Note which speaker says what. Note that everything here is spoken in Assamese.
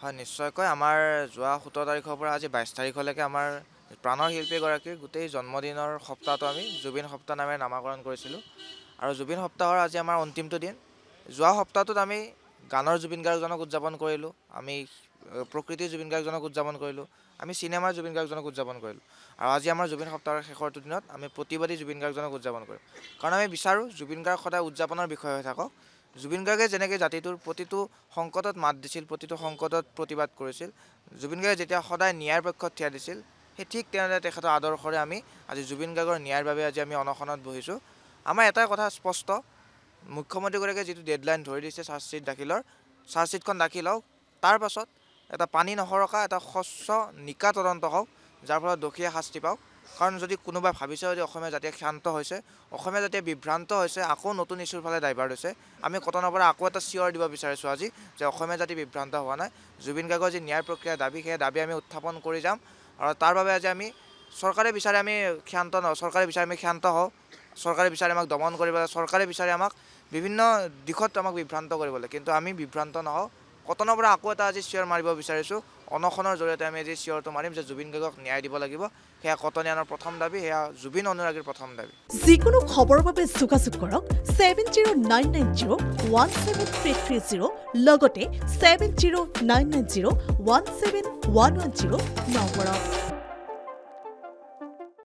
Speaker 1: হয় নিশ্চয়কৈ আমাৰ যোৱা 17 তাৰিখৰ পৰা আজি 22 তাৰিখলৈকে আমাৰ প্ৰাণৰ শিল্পীগৰাকীৰ গোটেই জন্মদিনৰ সপ্তাহটো আমি জুবিন সপ্তাহ নামেৰে নামাকৰণ কৰিছিলোঁ আৰু জুবিন সপ্তাহৰ আজি আমাৰ অন্তিমটো দিন। যোৱা সপ্তাহটোত আমি গানৰ জুবিন গাৰ্গজনক উদযাপন কৰিলোঁ, আমি প্ৰকৃতিৰ জুবিন গাৰ্গজনক উদযাপন কৰিলোঁ, আমি চিনেমাৰ জুবিন গাৰ্গজনক উদযাপন কৰিলোঁ আৰু আজি আমাৰ জুবিন সপ্তাহৰ শেষৰটো দিনত আমি প্ৰতিবাদী জুবিন গাৰ্গজনক উদযাপন কৰিম। কাৰণ আমি বিচাৰোঁ জুবিন গাৰ্গ সদায় উদযাপনৰ বিষয় হৈ থাকক। জুবিন গাৰ্গে যেনেকৈ জাতিটোৰ প্ৰতিটো সংকটত মাত দিছিল, প্ৰতিটো সংকটত প্ৰতিবাদ কৰিছিল, জুবিন গাৰ্গে যেতিয়া সদায় ন্যায়ৰ পক্ষত থিয় দিছিল, সেই ঠিক তেনেদৰে তেখেতৰ আদৰ্শৰে আমি আজি জুবিন গাৰ্গৰ ন্যায়ৰ বাবে আজি আমি অনশনত বহিছোঁ। আমাৰ এটাই কথা স্পষ্ট, মুখ্যমন্ত্ৰীগৰাকীয়ে যিটো ডেডলাইন ধৰি দিছে চাৰ্জশ্বিট দাখিলৰ, চাৰ্জশ্বিটখন দাখিল হওক, তাৰ পাছত এটা পানী নসৰকা এটা স্বচ্ছ নিকা তদন্ত হওক, যাৰ ফলত দোষীয়ে শাস্তি পাওক। কাৰণ যদি কোনোবাই ভাবিছে যদি অসমীয়া জাতিয়ে ক্ষান্ত হৈছে, অসমীয়া জাতিয়ে বিভ্ৰান্ত হৈছে, আকৌ নতুন ইছ্যুৰ ফালে ডাইভাৰ্ট হৈছে, আমি কটনৰ পৰা আকৌ এটা চিঞৰ দিব বিচাৰিছোঁ আজি যে অসমীয়া জাতি বিভ্ৰান্ত হোৱা নাই। জুবিন গাৰ্গৰ যি ন্যায় প্ৰক্ৰিয়াৰ দাবী, সেই দাবী আমি উত্থাপন কৰি যাম আৰু তাৰ বাবে আজি আমি চৰকাৰে বিচাৰে আমি ক্ষান্ত নহওঁ, চৰকাৰে বিচাৰে আমি ক্ষান্ত হওঁ, চৰকাৰে বিচাৰে আমাক দমন কৰিবলৈ, চৰকাৰে বিচাৰে আমাক বিভিন্ন দিশত আমাক বিভ্ৰান্ত কৰিবলৈ, কিন্তু আমি বিভ্ৰান্ত নহওঁ। কটনৰ পৰা আকৌ এটা আজি চিঞৰ মাৰিব বিচাৰিছোঁ, অনশনৰ জৰিয়তে আমি আজি চিঞৰটো মাৰিম যে জুবিন গাৰ্গক ন্যায় দিব লাগিব। সেয়া কটনিয়ানৰ প্ৰথম দাবী, সেয়া জুবিন অনুৰাগীৰ প্ৰথম দাবী।
Speaker 2: যিকোনো খবৰৰ বাবে যোগাযোগ কৰক 7099017330 লগতে 7099017110 নম্বৰত।